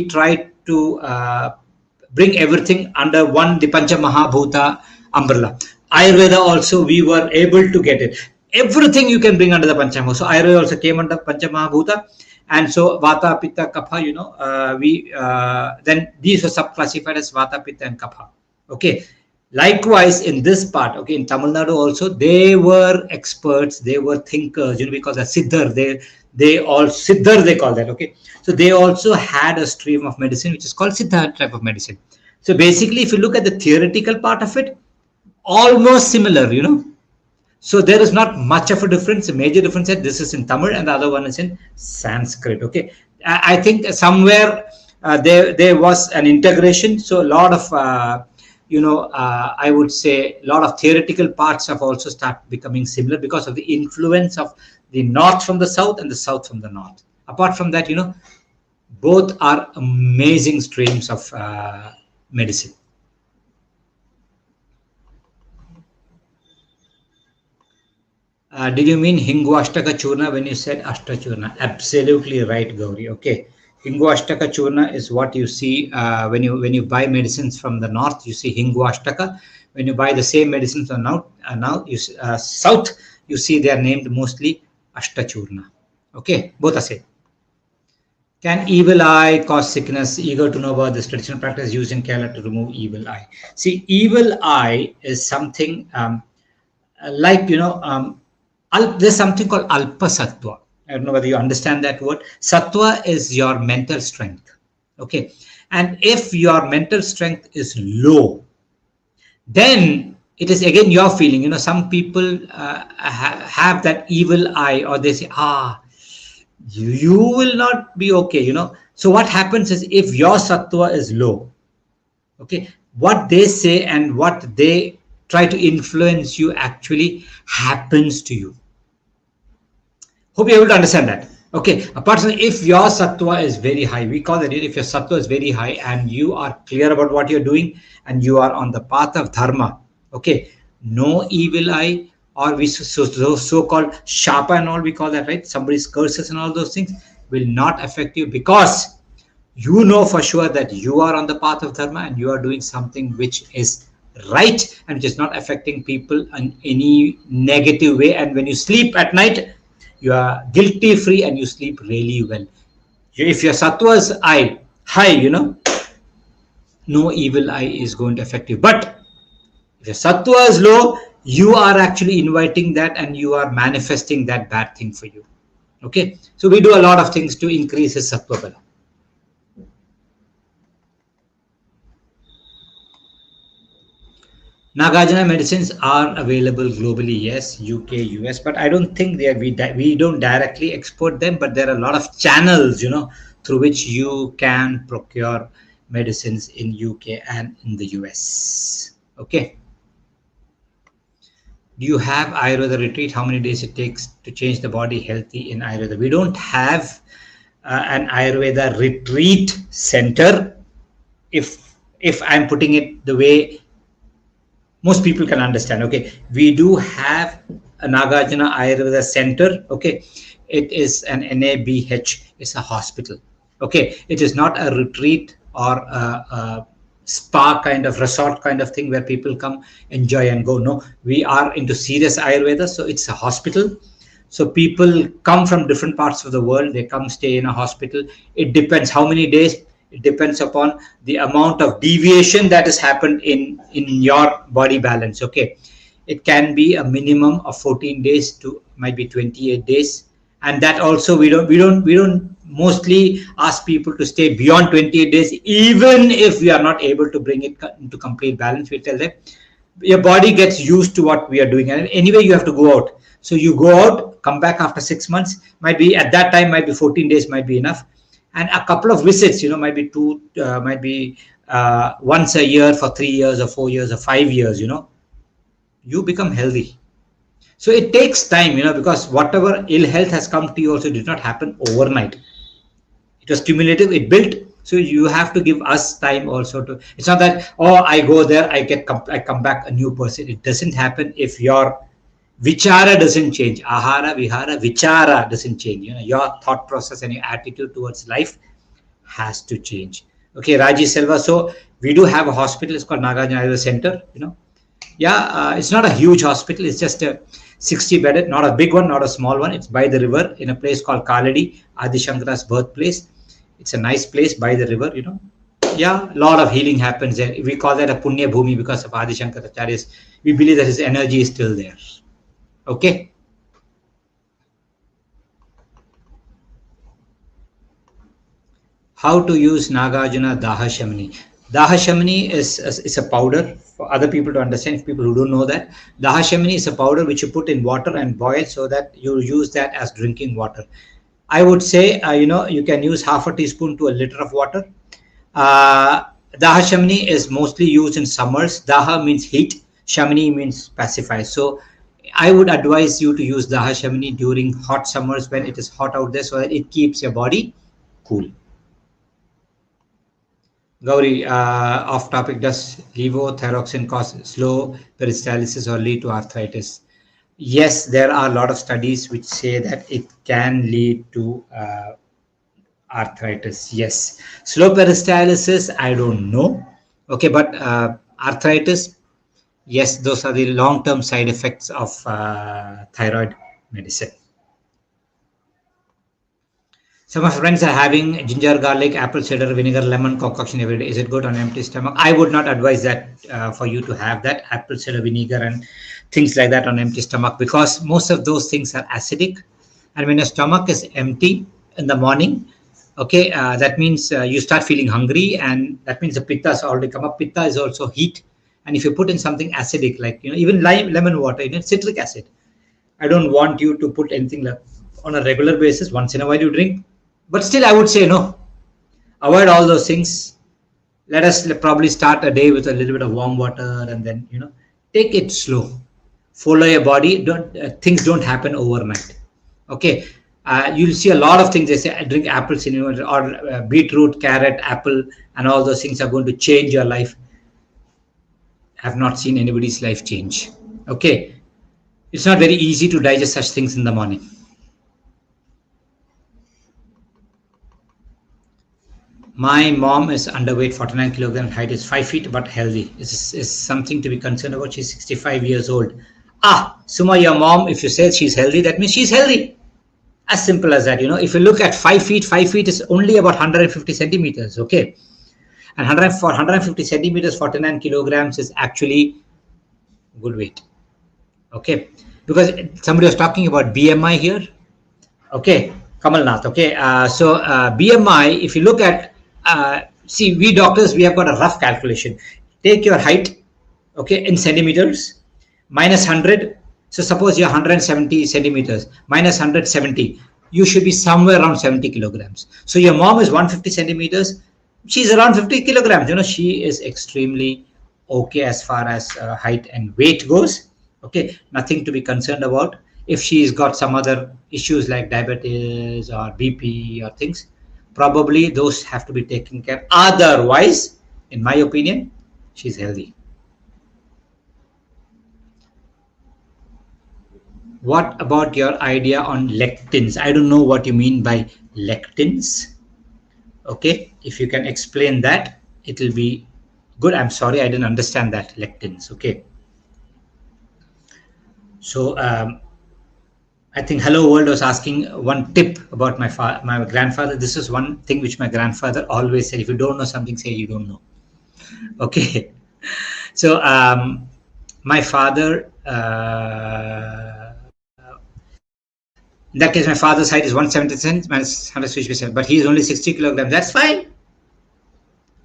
tried to bring everything under one, the Pancha Mahabhuta umbrella. Ayurveda also, we were able to get it. Everything you can bring under the Pancha Mahabhuta. So Ayurveda also came under Pancha Mahabhuta. And so Vata, Pitta, Kapha, then these were sub-classified as Vata, Pitta and Kapha. Okay. Likewise, in this part, okay, in Tamil Nadu also, they were experts, they were thinkers, because a Siddhar, Siddhar they call that, okay. So they also had a stream of medicine, which is called Siddha type of medicine. So basically, if you look at the theoretical part of it, almost similar, So there is not much of a difference. The major difference is this is in Tamil and the other one is in Sanskrit, okay. I think somewhere there was an integration. So a lot of, I would say a lot of theoretical parts have also started becoming similar because of the influence of the north from the south and the south from the north. Apart from that, both are amazing streams of medicine. Did you mean Hingu Ashtaka Churna when you said Ashtachurna? Absolutely right, Gauri. Okay. Hingu Ashtaka Churna is what you see when you buy medicines from the north. You see Hingu Ashtaka. When you buy the same medicines from south, you see they are named mostly Ashtachurna. Okay, both are same. Can evil eye cause sickness? Eager to know about this traditional practice used in Kerala to remove evil eye. See, evil eye is something like there's something called Alpa Sattva. I don't know whether you understand that word. Sattva is your mental strength. Okay. And if your mental strength is low, then it is again your feeling. Some people have that evil eye, or they say, you will not be okay. So what happens is, if your Sattva is low, okay, what they say and what they try to influence you actually happens to you. Hope you're able to understand that. Okay, apart from if your sattva is very high, we call it if your sattva is very high and you are clear about what you're doing and you are on the path of dharma, okay, no evil eye, or we so-called shapa and all, we call that, right? Somebody's curses and all those things will not affect you, because you know for sure that you are on the path of dharma and you are doing something which is right and which is not affecting people in any negative way. And when you sleep at night, you are guilty free and you sleep really well. If your sattva is high, no evil eye is going to affect you. But if your sattva is low, you are actually inviting that and you are manifesting that bad thing for you. Okay, so we do a lot of things to increase his sattva bala. Nagarjuna medicines are available globally, yes, UK, US, but I don't think we don't directly export them, but there are a lot of channels, through which you can procure medicines in UK and in the US. Okay. Do you have Ayurveda retreat? How many days it takes to change the body healthy in Ayurveda? We don't have an Ayurveda retreat center. If I'm putting it the way most people can understand, okay, we do have a Nagarjuna Ayurveda Center. Okay, it is an NABH. It's a hospital. Okay, it is not a retreat or a spa kind of resort kind of thing where people come, enjoy and go. No, we are into serious Ayurveda, so it's a hospital. So people come from different parts of the world. They come stay in a hospital. It depends how many days. It depends upon the amount of deviation that has happened in your body balance. Okay, it can be a minimum of 14 days to might be 28 days, and that also we don't mostly ask people to stay beyond 28 days, even if we are not able to bring it into complete balance. We tell them your body gets used to what we are doing, and anyway you have to go out. So you go out, come back after 6 months. Might be at that time, might be 14 days, might be enough. And a couple of visits, might be once a year for 3 years or 4 years or 5 years, you become healthy. So it takes time, because whatever ill health has come to you also did not happen overnight. It was cumulative, it built. So you have to give us time also to, it's not that, I go there, I come back a new person. It doesn't happen if your vichara doesn't change. Ahara, vihara, vichara doesn't change. Your thought process and your attitude towards life has to change. Okay, Raji Selva. So we do have a hospital. It's called Nagarjuna Ayurveda Center. It's not a huge hospital. It's just a 60 bedded, not a big one, not a small one. It's by the river in a place called Kaladi, Adi Shankara's birthplace. It's a nice place by the river. A lot of healing happens there. We call that a Punya Bhumi because of Adi Shankaracharya's. We believe that his energy is still there. Okay. How to use Nagarjuna Dahashamani? Dahashamani is a powder for other people to understand. If people who don't know that, Dahashamani is a powder which you put in water and boil so that you use that as drinking water. I would say, you can use half a teaspoon to a liter of water. Dahashamani is mostly used in summers. Daha means heat. Shamani means pacify. So I would advise you to use Dahashamani during hot summers when it is hot out there, so that it keeps your body cool. Gauri, off topic, does levothyroxine cause slow peristalsis or lead to arthritis? Yes, there are a lot of studies which say that it can lead to arthritis. Yes, slow peristalsis, I don't know. Okay, but arthritis, yes, those are the long-term side effects of thyroid medicine. Some of my friends are having ginger, garlic, apple cider vinegar, lemon concoction every day. Is it good on empty stomach? I would not advise that for you to have that apple cider vinegar and things like that on empty stomach, because most of those things are acidic. And when your stomach is empty in the morning, okay, that means you start feeling hungry, and that means the pitta has already come up. Pitta is also heat. And if you put in something acidic, like, even lemon water, citric acid, I don't want you to put anything like on a regular basis. Once in a while you drink. But still, I would say no. Avoid all those things. Let us probably start a day with a little bit of warm water, and then, take it slow. Follow your body. Don't things don't happen overnight. Okay. You'll see a lot of things. They say drink apple cinnamon or beetroot, carrot, apple, and all those things are going to change your life. I have not seen anybody's life change. Okay. It's not very easy to digest such things in the morning. My mom is underweight, 49 kilograms, height is 5 feet, but healthy. Is something to be concerned about. She's 65 years old. Suma, your mom, if you say she's healthy, that means she's healthy. As simple as that. If you look at 5 feet, 5 feet is only about 150 centimeters. Okay. And 150 centimeters, 49 kilograms is actually good weight. Okay. Because somebody was talking about BMI here. Okay. Kamalnath. Okay. So BMI, if you look at, see, we doctors, we have got a rough calculation. Take your height, okay, in centimeters, minus 100. So suppose you're 170 centimeters, minus 170. You should be somewhere around 70 kilograms. So your mom is 150 centimeters. She's around 50 kilograms. She is extremely okay as far as height and weight goes. Okay, nothing to be concerned about. If she's got some other issues like diabetes or BP or things, probably those have to be taken care. Otherwise, in my opinion, she's healthy. What about your idea on lectins? I don't know what you mean by lectins. Okay, if you can explain that, it will be good. I'm sorry, I didn't understand that, lectins. Okay. So, I think Hello World was asking one tip about my grandfather. This is one thing which my grandfather always said. If you don't know something, say you don't know. Okay. So my father, in that case, my father's height is 170 centimeters, 160%, but he's only 60 kilograms. That's fine.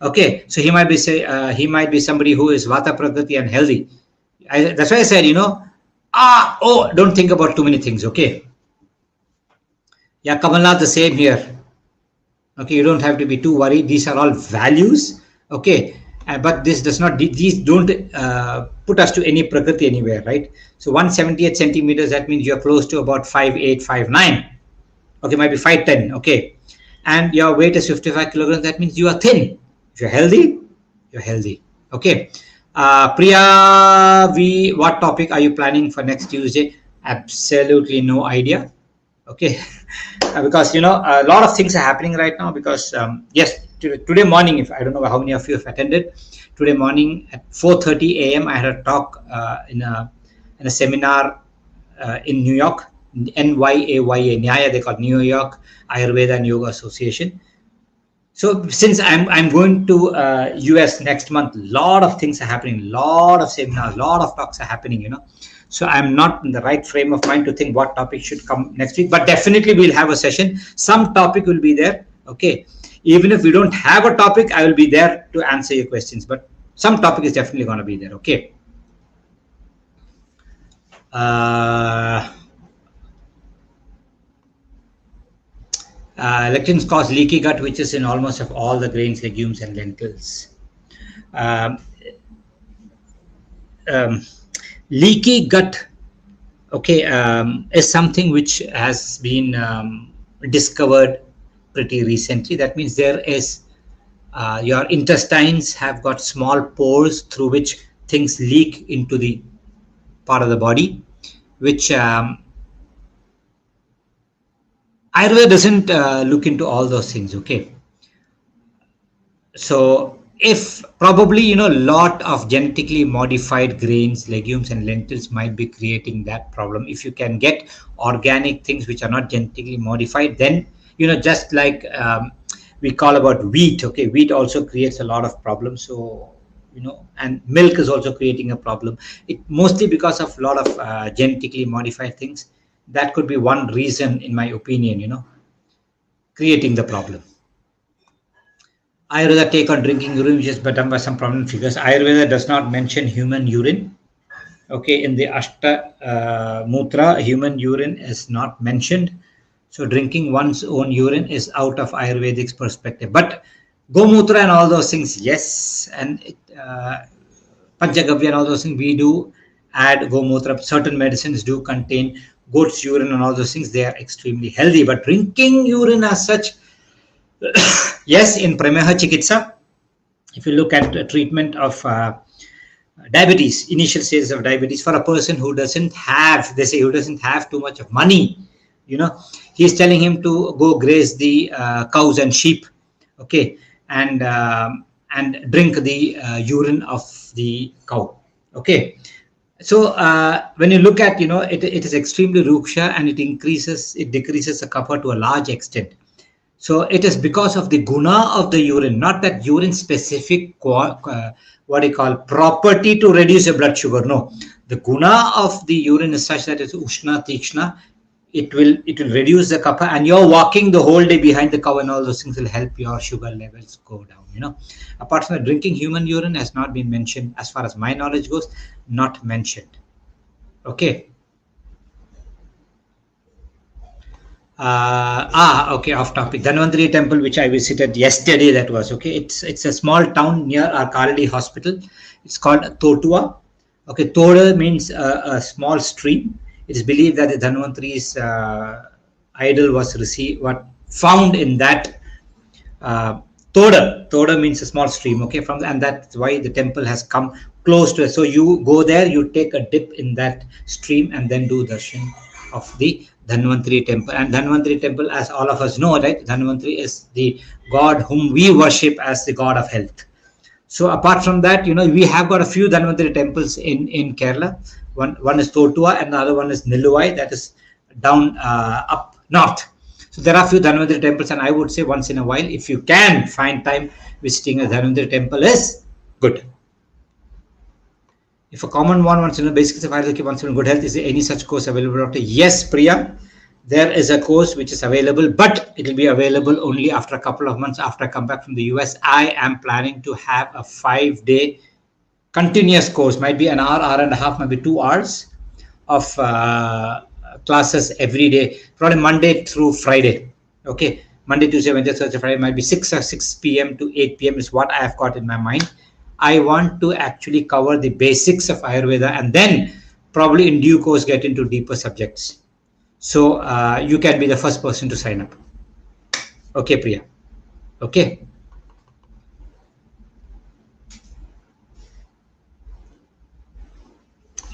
Okay. So he might be somebody who is Vata Prakriti and healthy. That's why I said, don't think about too many things. Okay. Yeah, Kamalnath, the same here. Okay, you don't have to be too worried. These are all values. Okay, but this does not. These don't put us to any Prakriti anywhere, right? So 178 centimeters. That means you're close to about 5'8", 5'9". Okay, might be 5'10". Okay, and your weight is 55 kilograms. That means you are thin. If you're healthy, you're healthy. Okay. Priya, what topic are you planning for next Tuesday? Absolutely no idea. Okay, because a lot of things are happening right now. Because yes, today morning, if I don't know how many of you have attended, today morning at 4:30 a.m. I had a talk in a seminar in New York, NYAYA, Nyaya, they call it New York Ayurveda and Yoga Association. So since I'm going to US next month, lot of things are happening, lot of seminars, lot of talks are happening, So I'm not in the right frame of mind to think what topic should come next week, but definitely we'll have a session. Some topic will be there. Okay. Even if we don't have a topic, I will be there to answer your questions, but some topic is definitely going to be there. Okay. Lectins cause leaky gut, which is in almost of all the grains, legumes, and lentils. Leaky gut, okay, is something which has been discovered pretty recently. That means there is your intestines have got small pores through which things leak into the part of the body, which Ayurveda doesn't look into all those things. Okay, so if probably lot of genetically modified grains, legumes, and lentils might be creating that problem. If you can get organic things which are not genetically modified, then just like we call about wheat. Okay, wheat also creates a lot of problems. So and milk is also creating a problem. It mostly because of a lot of genetically modified things. That could be one reason, in my opinion, creating the problem. Ayurveda take on drinking urine, which is done by some prominent figures. Ayurveda does not mention human urine. Okay, in the Ashta Mutra, human urine is not mentioned. So drinking one's own urine is out of Ayurvedic's perspective. But Gomutra and all those things, yes. And Panchagavya and all those things we do add gomutra. Certain medicines do contain goat's urine and all those things. They are extremely healthy. But drinking urine as such, yes, in Prameha Chikitsa, if you look at the treatment of diabetes, initial stages of diabetes, for a person who doesn't have, they say, who doesn't have too much of money, he's telling him to go graze the cows and sheep, okay, and drink the urine of the cow, okay. So when you look at, it is extremely ruksha, and it decreases the kapha to a large extent. So it is because of the guna of the urine, not that urine specific what you call property to reduce your blood sugar. No, the guna of the urine is such that it's ushna tikshna. It will reduce the kapha, and you're walking the whole day behind the cow, and all those things will help your sugar levels go down. Apart from that, drinking human urine has not been mentioned, as far as my knowledge goes, not mentioned. Okay. Okay, off topic. Dhanvantari temple, which I visited yesterday, that was okay. It's a small town near our Karadi hospital. It's called Totua. Okay, Toda means a small stream. It is believed that the Dhanvantari's idol was found in that Toda. Toda means a small stream. Okay, and that's why the temple has come close to it. So you go there, you take a dip in that stream, and then do darshan of the Dhanvantari temple. And Dhanvantari temple, as all of us know, right, Dhanvantari is the god whom we worship as the god of health. So apart from that, we have got a few Dhanvantari temples in Kerala. One is Totua, and the other one is Nilluvai, that is down up north. So there are a few Dhanvantari temples, and I would say once in a while, if you can find time, visiting a Dhanvantari temple is good. If a common one wants to know basics of Ayurveda, wants to know good health, is there any such course available, Doctor? Yes, Priya, there is a course which is available, but it will be available only after a couple of months after I come back from the US. I am planning to have a 5-day continuous course, might be an hour and a half, maybe 2 hours of classes every day, probably Monday through Friday. Okay, Monday, Tuesday, Wednesday, Thursday, Friday, might be 6 p.m. to 8 p.m. is what I have got in my mind. I want to actually cover the basics of Ayurveda, and then probably in due course get into deeper subjects. So you can be the first person to sign up. Okay, Priya. Okay.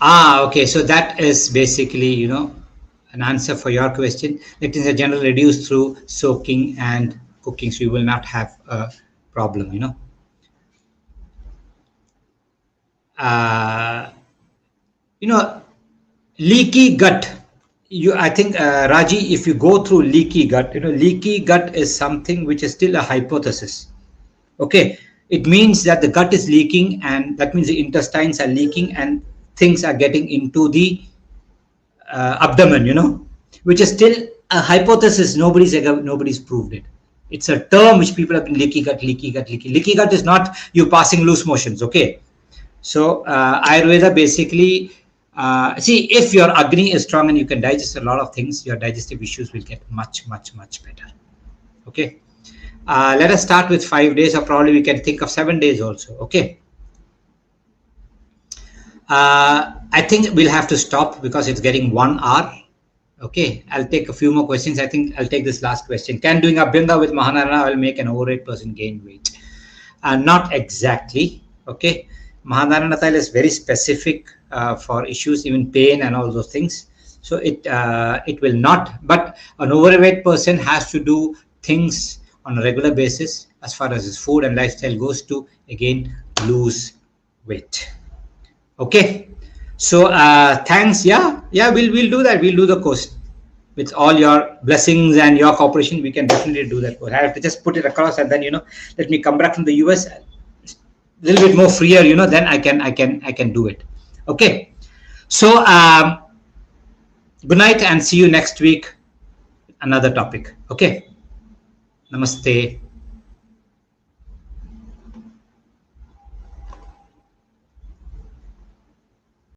Okay. So that is basically, an answer for your question. It is a general reduced through soaking and cooking, so you will not have a problem, leaky gut. I think, Raji, if you go through leaky gut, leaky gut is something which is still a hypothesis. Okay, it means that the gut is leaking, and that means the intestines are leaking, and things are getting into the abdomen, which is still a hypothesis. Nobody's proved it. It's a term which people have been leaky gut. Leaky gut is not you passing loose motions. Okay. So Ayurveda basically, see, if your Agni is strong and you can digest a lot of things, your digestive issues will get much, much, much better. Okay. Let us start with 5 days, or probably we can think of 7 days also. Okay. I think we'll have to stop because it's getting 1 hour. Okay. I'll take a few more questions. I think I'll take this last question. Can doing Abhyanga with Mahanarana will make an overweight person gain weight? Not exactly. Okay. Mahanarana Tail is very specific for issues, even pain and all those things. So it will not. But an overweight person has to do things on a regular basis as far as his food and lifestyle goes to, again, lose weight. Okay. So thanks. Yeah, we'll do that. We'll do the course. With all your blessings and your cooperation, we can definitely do that course. I have to just put it across, and then let me come back from the US a little bit more freer, then I can do it. Okay. So good night, and see you next week. Another topic. Okay. Namaste.